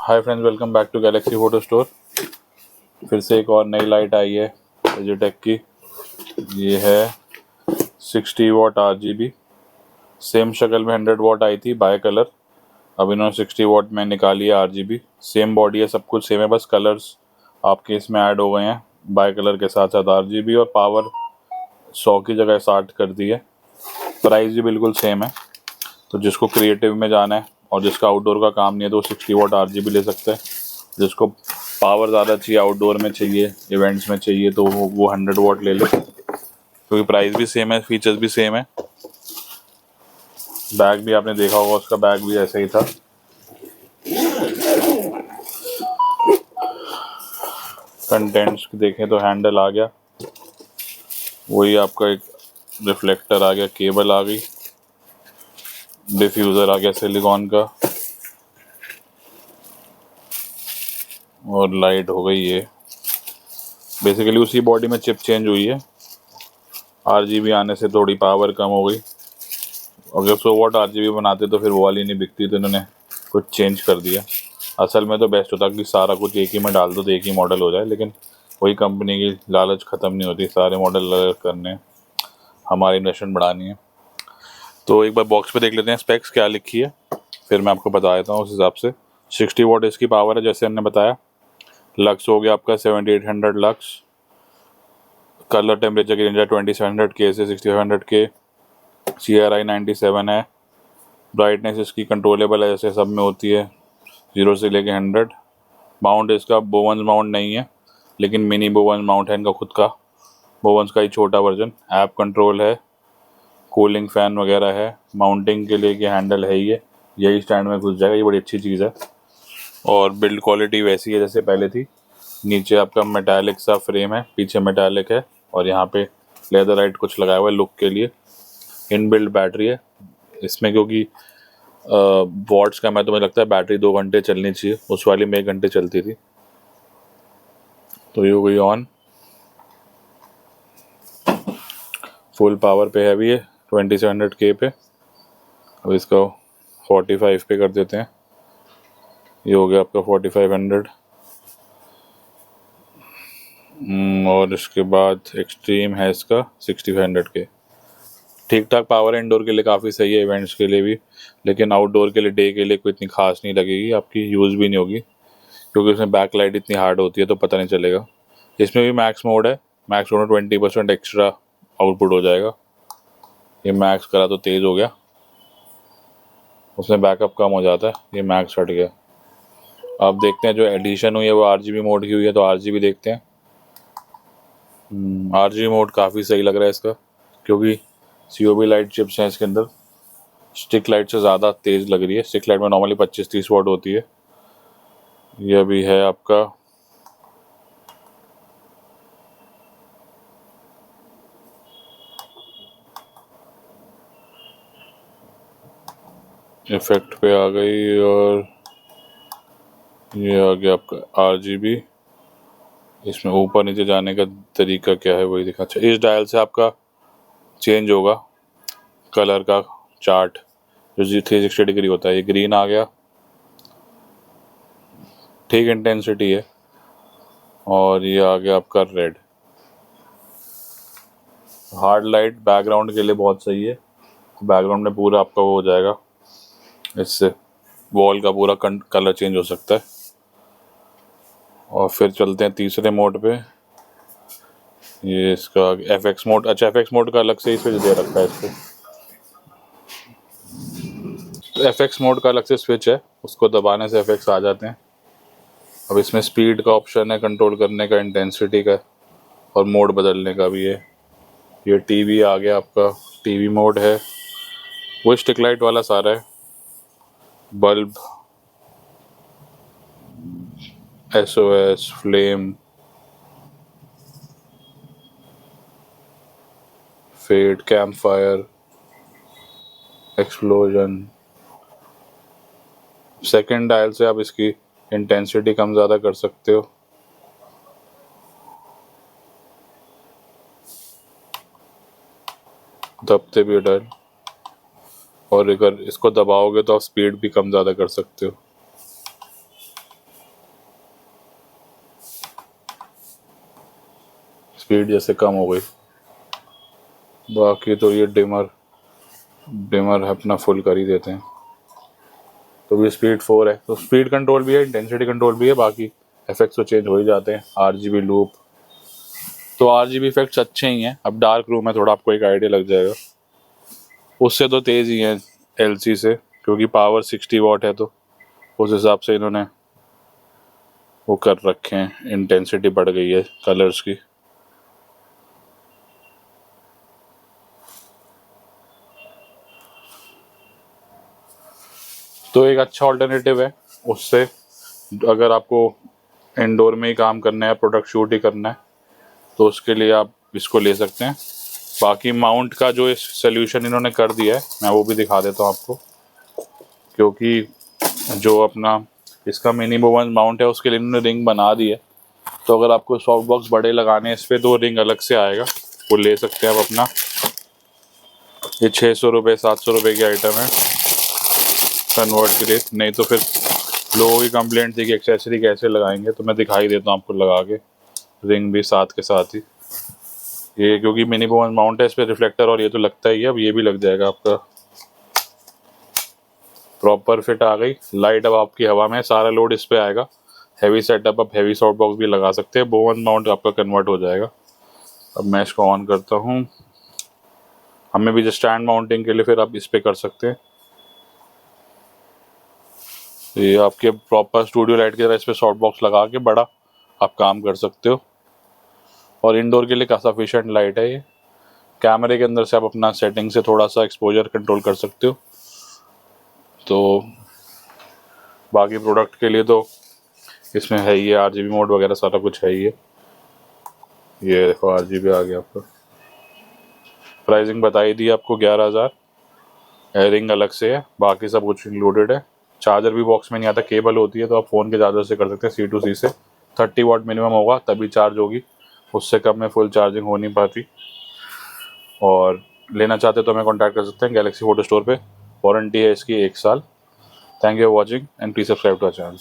Hi friends, welcome back to Galaxy photo store. फिर से एक और नई लाइट आई है एजुटेक की। ये है 60 वाट RGB। सेम शक्ल में 100 वाट आई थी बाय कलर। अब इन्होंने 60 वाट में निकाली है RGB। सेम बॉडी है, सब कुछ सेम है, बस कलर्स आपके इसमें ऐड हो गए हैं बाय कलर के साथ साथ RGB। और पावर 100 की जगह 60 कर दी है। प्राइस भी बिल्कुल सेम है। तो जिसको क्रिएटिव में जाना है और जिसका आउटडोर का काम नहीं है तो 60 वाट RGB ले सकते हैं। जिसको पावर ज़्यादा चाहिए, आउटडोर में चाहिए, इवेंट्स में चाहिए, तो वो 100 वाट ले ले, क्योंकि प्राइस भी सेम है, फीचर्स भी सेम है। बैग भी आपने देखा होगा, उसका बैग भी ऐसा ही था। कंटेंट्स देखें तो हैंडल आ गया, वही आपका एक रिफ्लेक्टर आ गया, केबल आ गई, डिफ्यूज़र आ गया सिलिकॉन का, और लाइट हो गई ये। बेसिकली उसी बॉडी में चिप चेंज हुई है। RGB आने से थोड़ी पावर कम हो गई। अगर 100 वाट RGB बनाते तो फिर वो वाली नहीं बिकती, तो इन्होंने कुछ चेंज कर दिया। असल में तो बेस्ट होता कि सारा कुछ एक ही में डाल दो तो एक ही मॉडल हो जाए, लेकिन वही कंपनी की लालच ख़त्म नहीं होती, सारे मॉडल अलग करने, हमारी इन्वेस्टमेंट बढ़ानी है। तो एक बार बॉक्स पे देख लेते हैं स्पेक्स क्या लिखी है, फिर मैं आपको बता देता हूँ उस हिसाब से। 60 वाट इसकी पावर है, जैसे हमने बताया। लक्स हो गया आपका 7800 लक्स। कलर टेम्परेचर की रेंज है 2700K से 6500K। CRI 97 है। ब्राइटनेस इसकी कंट्रोलेबल है, जैसे सब में होती है, 0 से लेके 100। माउंट इसका बोवंस माउंट नहीं है, लेकिन मिनी बोवंस माउंट है इनका खुद का, बोवंस का ही छोटा वर्जन। ऐप कंट्रोल है, कूलिंग फ़ैन वगैरह है, माउंटिंग के लिए हैंडल है, ये यही स्टैंड में घुस जाएगा, ये बड़ी अच्छी चीज़ है। और बिल्ड क्वालिटी वैसी है जैसे पहले थी। नीचे आपका मेटालिक सा फ्रेम है, पीछे मेटालिक है, और यहाँ पे लेदरराइट कुछ लगाया हुआ है लुक के लिए। इनबिल्ट बैटरी है इसमें, क्योंकि वॉट्स का मैं, तो मुझे लगता है बैटरी 2 घंटे चलनी चाहिए, उस वाली में 1 घंटे चलती थी। तो ये हो गई ऑन। फुल पावर पे है भी ये 2700K पे। अब इसको 45 पे कर देते हैं, ये हो गया आपका 4500। और इसके बाद एक्सट्रीम है इसका 6500K। ठीक ठाक पावर है, इंडोर के लिए काफ़ी सही है, इवेंट्स के लिए भी, लेकिन आउटडोर के लिए, डे के लिए कोई इतनी खास नहीं लगेगी आपकी, यूज़ भी नहीं होगी, क्योंकि उसमें बैक लाइट इतनी हार्ड होती है तो पता नहीं चलेगा। इसमें भी मैक्स मोड है, मैक्स मोड में 20% एक्स्ट्रा आउटपुट हो जाएगा। ये मैक्स करा तो तेज़ हो गया, उसमें बैकअप कम हो जाता है, ये मैक्स हट गया। अब देखते हैं जो एडिशन हुई है वो RGB मोड की हुई है, तो RGB देखते हैं। RGB मोड काफ़ी सही लग रहा है इसका, क्योंकि COB लाइट चिप्स हैं इसके अंदर, स्टिक लाइट से ज़्यादा तेज़ लग रही है। स्टिक लाइट में नॉर्मली 25-30 वाट होती है, यह भी है आपका इफेक्ट पे आ गई, और ये आ गया आपका RGB। इसमें ऊपर नीचे जाने का तरीका क्या है वही दिखा। अच्छा, इस डायल से आपका चेंज होगा कलर का चार्ट, जो 360 डिग्री होता है। ये ग्रीन आ गया, ठीक इंटेंसिटी है, और ये आ गया आपका रेड। हार्ड लाइट बैकग्राउंड के लिए बहुत सही है, बैकग्राउंड में पूरा आपका वो हो जाएगा, इससे वॉल का पूरा कलर चेंज हो सकता है। और फिर चलते हैं तीसरे मोड पे, ये इसका FX मोड। अच्छा, FX मोड का अलग से ही स्विच दे रखा है इसको, तो FX मोड का अलग से स्विच है, उसको दबाने से FX आ जाते हैं। अब इसमें स्पीड का ऑप्शन है कंट्रोल करने का, इंटेंसिटी का, और मोड बदलने का भी है। ये TV आ गया आपका, TV मोड है, वो स्टिक लाइट वाला सारा है। Bulb, SOS, flame, fade, camp fire, explosion. Second dial से आप इसकी इंटेंसिटी कम ज़्यादा कर सकते हो। दबते भी डायल, और अगर इसको दबाओगे तो आप स्पीड भी कम ज़्यादा कर सकते हो। स्पीड जैसे कम हो गई। बाकी तो ये डिमर अपना फुल कर ही देते हैं। तो ये स्पीड 4 है, तो स्पीड कंट्रोल भी है, इंटेंसिटी कंट्रोल भी है, बाकी इफेक्ट्स तो चेंज हो ही जाते हैं। RGB लूप, तो RGB इफेक्ट्स अच्छे ही हैं। अब डार्क रूम में थोड़ा आपको एक आइडिया लग जाएगा। उससे तो तेज़ ही है LC से, क्योंकि पावर 60 वाट है, तो उस हिसाब से इन्होंने वो कर रखे हैं, इंटेंसिटी बढ़ गई है कलर्स की। तो एक अच्छा ऑल्टरनेटिव है उससे, अगर आपको इंडोर में ही काम करना है, प्रोडक्ट शूट ही करना है, तो उसके लिए आप इसको ले सकते हैं। बाकी माउंट का जो सोल्यूशन इन्होंने कर दिया है, मैं वो भी दिखा देता हूँ आपको, क्योंकि जो अपना इसका मिनी बोवन माउंट है उसके लिए इन्होंने रिंग बना दी है। तो अगर आपको सॉफ्ट बॉक्स बड़े लगाने हैं इस पर, तो रिंग अलग से आएगा, वो ले सकते हैं आप अपना। ये 600 रुपये 700 रुपये की आइटम है कन्वर्ट के लिए। नहीं तो फिर लोगों की कंप्लेंट थी कि एक्सेसरी कैसे लगाएंगे, तो मैं दिखाई देता हूँ आपको लगा के, रिंग भी साथ के साथ ही। ये क्योंकि मिनी बोवन माउंट है, इस पर रिफ्लेक्टर और ये तो लगता ही है, अब ये भी लग जाएगा आपका। प्रॉपर फिट आ गई। लाइट अब आपकी हवा में, सारा लोड इस पे आएगा। हैवी सेटअप, आप हैवी सॉफ्ट बॉक्स भी लगा सकते हैं, बोवन माउंट आपका कन्वर्ट हो जाएगा। अब मैं इसको ऑन करता हूँ। हमें भी जो स्टैंड माउंटिंग के लिए फिर आप इस पे कर सकते हैं। ये आपके प्रॉपर स्टूडियो लाइट की तरह इस पे सॉफ्ट बॉक्स लगा के बड़ा आप काम कर सकते हो। और इंडोर के लिए काफ़ी सफिशिएंट लाइट है ये। कैमरे के अंदर से आप अपना सेटिंग से थोड़ा सा एक्सपोजर कंट्रोल कर सकते हो। तो बाकी प्रोडक्ट के लिए तो इसमें है ही है, RGB मोड वगैरह सारा कुछ है ही है। ये देखो RGB आ गया आपका। प्राइसिंग बताई दी आपको 11,000। एयरिंग अलग से है, बाकी सब कुछ इंक्लूडेड है। चार्जर भी बॉक्स में नहीं आता, केबल होती है, तो आप फ़ोन के चार्जर से कर सकते हैं C2C से। 30 वाट मिनिमम होगा तभी चार्ज होगी, उससे कम में फुल चार्जिंग हो नहीं पाती। और लेना चाहते तो हमें कॉन्टैक्ट कर सकते हैं गैलेक्सी फोटो स्टोर पे। वारंटी है इसकी 1 साल। Thank you for watching and please subscribe to our channel.